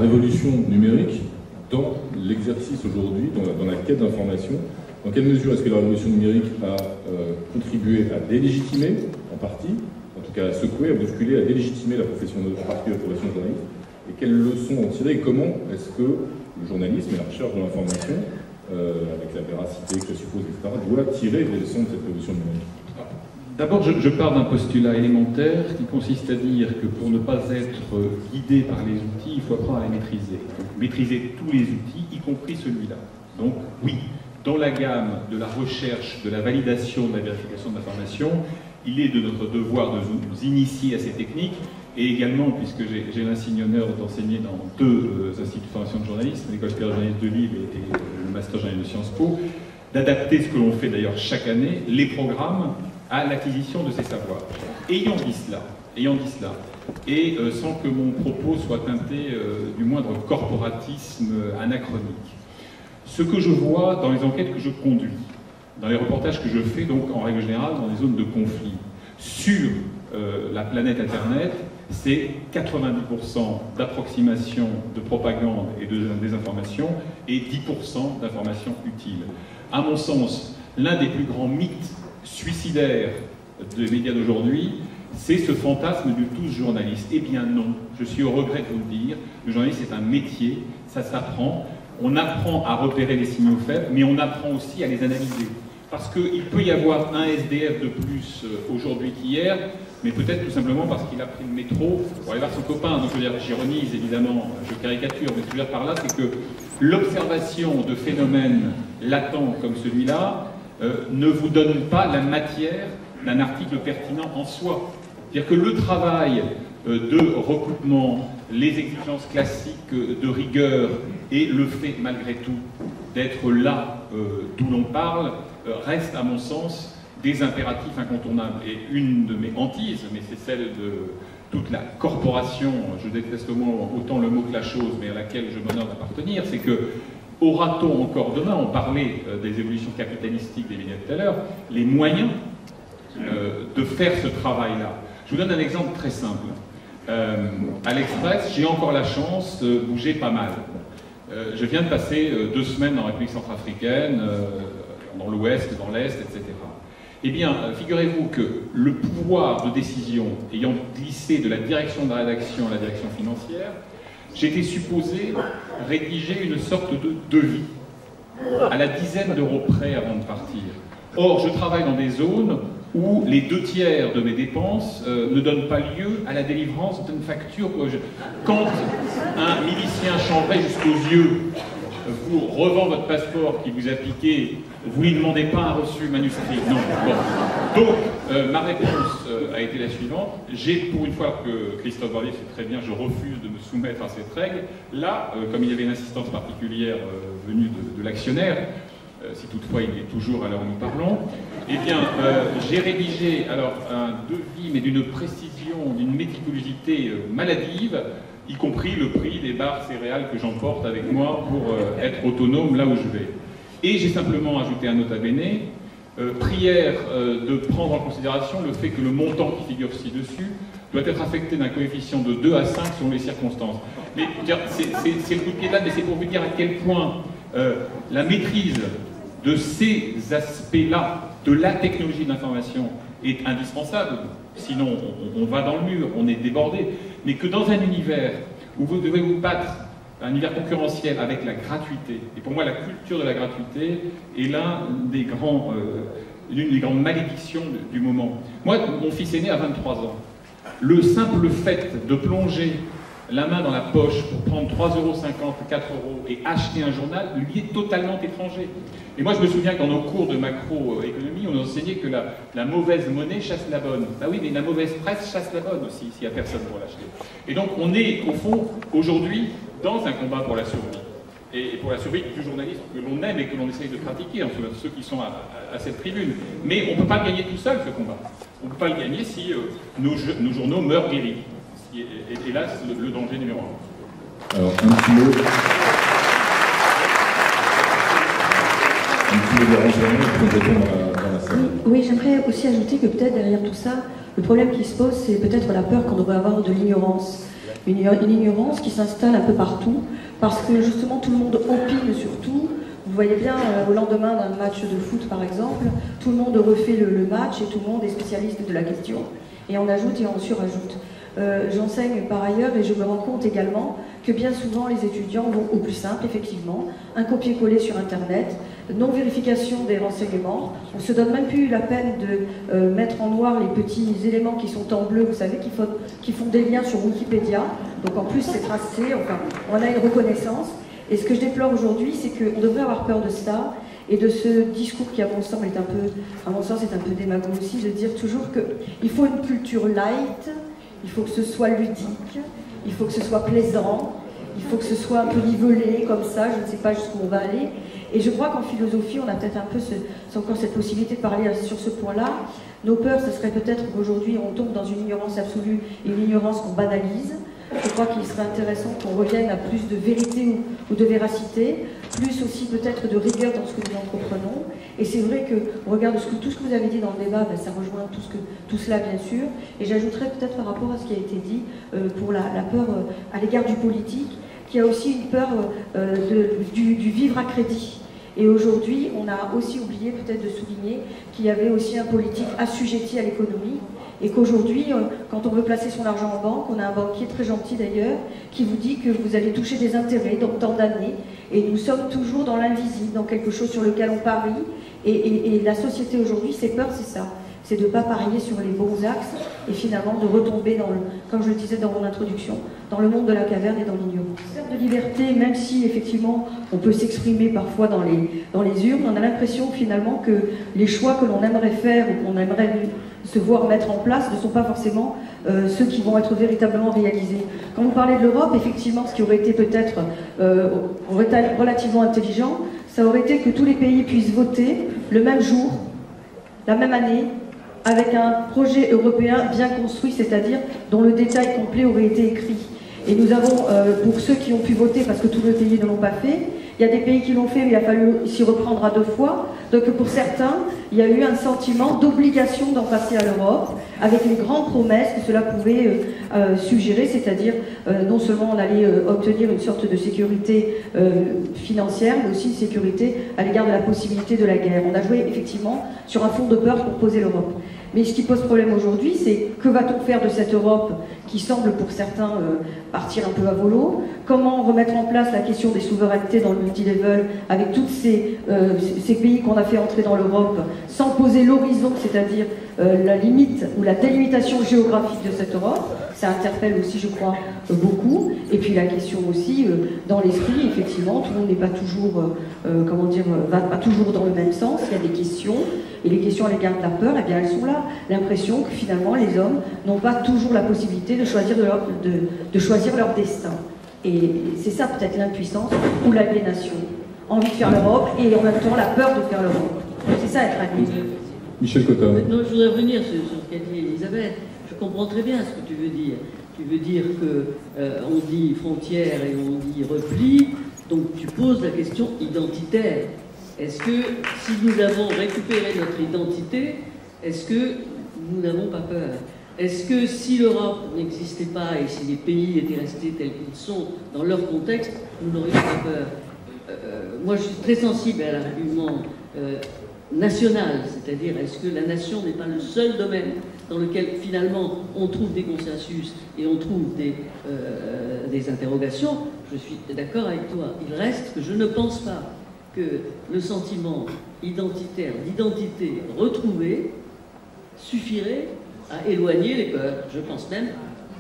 révolution numérique dans l'exercice aujourd'hui, dans la quête d'information. Dans quelle mesure est-ce que la révolution numérique a contribué à délégitimer, en partie, en tout cas à secouer, à bousculer, à délégitimer la profession, en particulier la profession de journaliste, et quelles leçons en tirer, et comment est-ce que le journalisme et la recherche de l'information, avec la véracité que ça suppose, etc., doit tirer des leçons de cette révolution numérique? D'abord, je pars d'un postulat élémentaire qui consiste à dire que pour ne pas être guidé par les outils, il faut apprendre à les maîtriser. Donc, maîtriser tous les outils, y compris celui-là. Donc, oui, dans la gamme de la recherche, de la validation, de la vérification de l'information, il est de notre devoir de nous initier à ces techniques, et également, puisque j'ai l'insigne honneur d'enseigner dans deux instituts de formation de journalisme, l'École supérieure de journalisme de Lille et le Master journalisme de Sciences Po, d'adapter ce que l'on fait d'ailleurs chaque année, les programmes, à l'acquisition de ces savoirs. Ayant dit cela, et sans que mon propos soit teinté du moindre corporatisme anachronique, ce que je vois dans les enquêtes que je conduis, dans les reportages que je fais, donc en règle générale dans les zones de conflit, sur la planète Internet, c'est 90% d'approximation, de propagande et de désinformation, et 10% d'informations utiles. À mon sens, l'un des plus grands mythes suicidaires des médias d'aujourd'hui, c'est ce fantasme du tous journaliste. Eh bien non, je suis au regret de vous le dire, le journaliste est un métier, ça s'apprend, on apprend à repérer les signaux faibles, mais on apprend aussi à les analyser. Parce qu'il peut y avoir un SDF de plus aujourd'hui qu'hier, mais peut-être tout simplement parce qu'il a pris le métro pour aller voir son copain. Donc je veux dire, j'ironise évidemment, je caricature, mais ce que je veux dire par là, c'est que l'observation de phénomènes latents comme celui-là ne vous donne pas la matière d'un article pertinent en soi. C'est-à-dire que le travail de recoupement, les exigences classiques de rigueur et le fait malgré tout d'être là d'où l'on parle reste à mon sens des impératifs incontournables. Et une de mes hantises, mais c'est celle de toute la corporation, je déteste autant le mot que la chose, mais à laquelle je m'honore d'appartenir, c'est que aura-t-on encore demain, on parlait des évolutions capitalistiques des médias tout à l'heure, les moyens de faire ce travail-là? Je vous donne un exemple très simple. À l'Express, j'ai encore la chance de bouger pas mal. Je viens de passer 2 semaines en République centrafricaine, dans l'Ouest, dans l'Est, etc. Eh bien, figurez-vous que le pouvoir de décision ayant glissé de la direction de la rédaction à la direction financière, j'étais supposé rédiger une sorte de devis à la dizaine d'euros près avant de partir. Or, je travaille dans des zones où les 2/3 de mes dépenses ne donnent pas lieu à la délivrance d'une facture. Quand un milicien chambré jusqu'aux yeux vous revend votre passeport qui vous a piqué, vous ne lui demandez pas un reçu manuscrit. Non. Bon. Donc, ma réponse a été la suivante. J'ai, pour une fois que Christophe Barbier fait très bien, je refuse de me soumettre à cette règle. Là, comme il y avait une insistance particulière venue de l'actionnaire, si toutefois il est toujours à l'heure où nous parlons, eh bien, j'ai rédigé alors un devis, mais d'une précision, d'une méticulosité maladive, y compris le prix des barres céréales que j'emporte avec moi pour être autonome là où je vais. Et j'ai simplement ajouté un nota bene, prière de prendre en considération le fait que le montant qui figure ci-dessus doit être affecté d'un coefficient de 2 à 5 selon les circonstances. Mais c'est le coup de pied là, mais c'est pour vous dire à quel point la maîtrise de ces aspects-là, de la technologie de l'information, est indispensable. Sinon, on va dans le mur, on est débordé. Mais que dans un univers où vous devez vous battre, un univers concurrentiel avec la gratuité, et pour moi la culture de la gratuité est l'une des grandes malédictions du moment. Moi, mon fils est né à 23 ans. Le simple fait de plonger la main dans la poche pour prendre 3,50 €, 4 € et acheter un journal, lui est totalement étranger. Et moi, je me souviens que dans nos cours de macroéconomie, on enseignait que la mauvaise monnaie chasse la bonne. Bah oui, mais la mauvaise presse chasse la bonne aussi, s'il n'y a personne pour l'acheter. Et donc, on est, au fond, aujourd'hui, dans un combat pour la survie. Et pour la survie du journalisme que l'on aime et que l'on essaye de pratiquer, ceux qui sont à cette tribune. Mais on ne peut pas le gagner tout seul, ce combat. On ne peut pas le gagner si nos journaux meurent guéris. Ce qui est, hélas, le danger numéro 1. Alors, un petit mot de renseignement pour répondre dans la salle. Oui, j'aimerais aussi ajouter que peut-être derrière tout ça, Le problème qui se pose, c'est peut-être la peur qu'on devrait avoir de l'ignorance. Une ignorance qui s'installe un peu partout, parce que justement tout le monde opine sur tout. Vous voyez bien, au lendemain d'un match de foot par exemple, tout le monde refait le match et tout le monde est spécialiste de la question. Et on ajoute et on surajoute. J'enseigne par ailleurs et je me rends compte également que bien souvent les étudiants vont au plus simple, effectivement, un copier-coller sur Internet, non-vérification des renseignements, on ne se donne même plus la peine de mettre en noir les petits éléments qui sont en bleu, vous savez, qui font des liens sur Wikipédia, donc en plus c'est tracé, enfin, on a une reconnaissance, et ce que je déplore aujourd'hui, c'est qu'on devrait avoir peur de ça, et de ce discours qui, à mon sens, est un peu démagogue aussi, de dire toujours qu'il faut une culture light, il faut que ce soit ludique, il faut que ce soit plaisant, il faut que ce soit un peu nivelé comme ça, je ne sais pas jusqu'où on va aller. Et je crois qu'en philosophie, on a peut-être un peu encore cette possibilité de parler sur ce point-là. Nos peurs, ce serait peut-être qu'aujourd'hui, on tombe dans une ignorance absolue et une ignorance qu'on banalise. Je crois qu'il serait intéressant qu'on revienne à plus de vérité ou de véracité, plus aussi peut-être de rigueur dans ce que nous entreprenons. Et c'est vrai que, au regard de tout ce que vous avez dit dans le débat, ben, ça rejoint tout cela bien sûr. Et j'ajouterais peut-être par rapport à ce qui a été dit pour la peur à l'égard du politique, qu'il y a aussi une peur du vivre à crédit. Et aujourd'hui, on a aussi oublié peut-être de souligner qu'il y avait aussi un politique assujetti à l'économie. Et qu'aujourd'hui, quand on veut placer son argent en banque, on a un banquier très gentil d'ailleurs, qui vous dit que vous allez toucher des intérêts dans tant d'années. Et nous sommes toujours dans l'invisible, dans quelque chose sur lequel on parie. Et la société aujourd'hui, ses peurs, c'est ça. C'est de ne pas parier sur les bons axes et finalement de retomber dans comme je le disais dans mon introduction, dans le monde de la caverne et dans l'ignorance. De liberté, même si effectivement on peut s'exprimer parfois dans les urnes, on a l'impression finalement que les choix que l'on aimerait faire ou qu'on aimerait se voir mettre en place ne sont pas forcément ceux qui vont être véritablement réalisés. Quand vous parlez de l'Europe, effectivement, ce qui aurait été peut-être relativement intelligent, ça aurait été que tous les pays puissent voter le même jour, la même année, avec un projet européen bien construit, c'est-à-dire dont le détail complet aurait été écrit. Et nous avons, pour ceux qui ont pu voter, parce que tous les pays ne l'ont pas fait, il y a des pays qui l'ont fait, mais il a fallu s'y reprendre à 2 fois. Donc pour certains, il y a eu un sentiment d'obligation d'en passer à l'Europe, avec une grande promesse que cela pouvait suggérer, c'est-à-dire non seulement on allait obtenir une sorte de sécurité financière, mais aussi une sécurité à l'égard de la possibilité de la guerre. On a joué effectivement sur un fond de peur pour poser l'Europe. Mais ce qui pose problème aujourd'hui, c'est que va-t-on faire de cette Europe qui semble pour certains partir un peu à volo? Comment remettre en place la question des souverainetés dans le multilevel avec tous ces pays qu'on a fait entrer dans l'Europe sans poser l'horizon, c'est-à-dire la limite ou la délimitation géographique de cette Europe? Ça interpelle aussi, je crois, beaucoup. Et puis la question aussi, dans l'esprit, effectivement, tout le monde n'est pas toujours, va pas toujours dans le même sens. Il y a des questions, et les questions à l'égard de la peur, eh bien, elles sont là. L'impression que finalement, les hommes n'ont pas toujours la possibilité de choisir leur destin. Et c'est ça peut-être l'impuissance ou l'aliénation. Envie de faire l'Europe et en même temps la peur de faire l'Europe. C'est ça être aliéné. Michel Cotta. Non, je voudrais revenir sur ce qu'a dit Elisabeth. Je comprends très bien ce que tu veux dire. Tu veux dire qu'on dit frontière et on dit repli, donc tu poses la question identitaire. Est-ce que si nous avons récupéré notre identité, est-ce que nous n'avons pas peur? Est-ce que si l'Europe n'existait pas et si les pays étaient restés tels qu'ils sont dans leur contexte, nous n'aurions pas peur? Moi, je suis très sensible à l'argument national, c'est-à-dire est-ce que la nation n'est pas le seul domaine dans lequel finalement on trouve des consensus et on trouve des interrogations? Je suis d'accord avec toi. Il reste que je ne pense pas que le sentiment identitaire, d'identité retrouvée, suffirait à éloigner les peurs. Je pense même,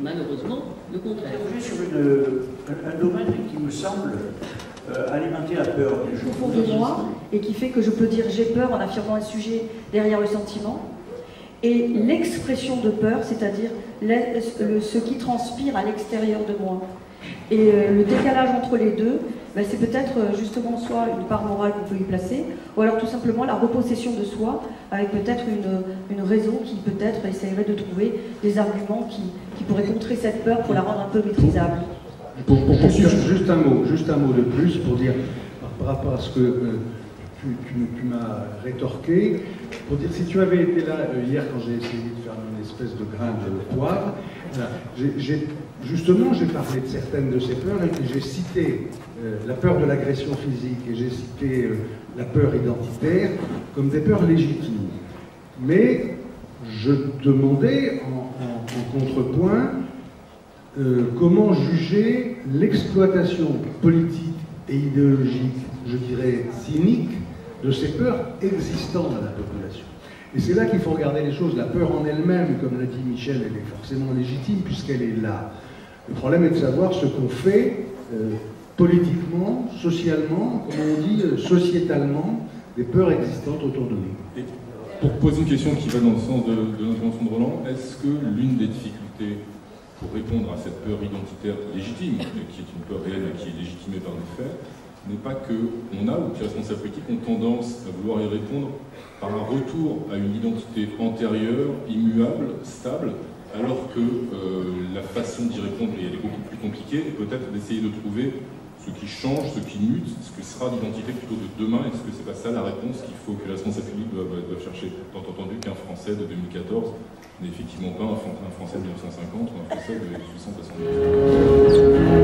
malheureusement, le contraire. Sur un domaine qui me semble alimenter la peur. Au fond de moi, et qui fait que je peux dire j'ai peur en affirmant un sujet derrière le sentiment. Et l'expression de peur, c'est-à-dire ce qui transpire à l'extérieur de moi. Et le décalage entre les deux, ben c'est peut-être justement soit une part morale qu'on peut y placer, ou alors tout simplement la repossession de soi, avec peut-être une raison qui peut-être essayerait de trouver des arguments qui pourraient contrer cette peur pour la rendre un peu maîtrisable. Pour poursuivre, juste un mot de plus pour dire par rapport à ce que tu m'as rétorqué pour dire si tu avais été là hier quand j'ai essayé de faire une espèce de grain de poivre, voilà, justement j'ai parlé de certaines de ces peurs et j'ai cité la peur de l'agression physique et j'ai cité la peur identitaire comme des peurs légitimes. Mais je demandais en contrepoint comment juger l'exploitation politique et idéologique, je dirais cynique, de ces peurs existant dans la population. Et c'est là qu'il faut regarder les choses. La peur en elle-même, comme l'a dit Michel, elle est forcément légitime puisqu'elle est là. Le problème est de savoir ce qu'on fait politiquement, socialement, comme on dit, sociétalement, des peurs existantes autour de nous. Et pour poser une question qui va dans le sens de l'intervention de Roland, est-ce que l'une des difficultés pour répondre à cette peur identitaire légitime, qui est une peur réelle et qui est légitimée par les faits, n'est pas qu'on a, ou que les responsables politiques ont tendance à vouloir y répondre par un retour à une identité antérieure, immuable, stable, alors que la façon d'y répondre, et elle est beaucoup plus compliquée, est peut-être d'essayer de trouver ce qui change, ce qui mute, ce que sera l'identité plutôt de demain. Est-ce que c'est pas ça la réponse qu'il faut que les responsables publics doivent chercher? Tant entendu qu'un Français de 2014 n'est effectivement pas un Français de 1950 ou un Français de 1870.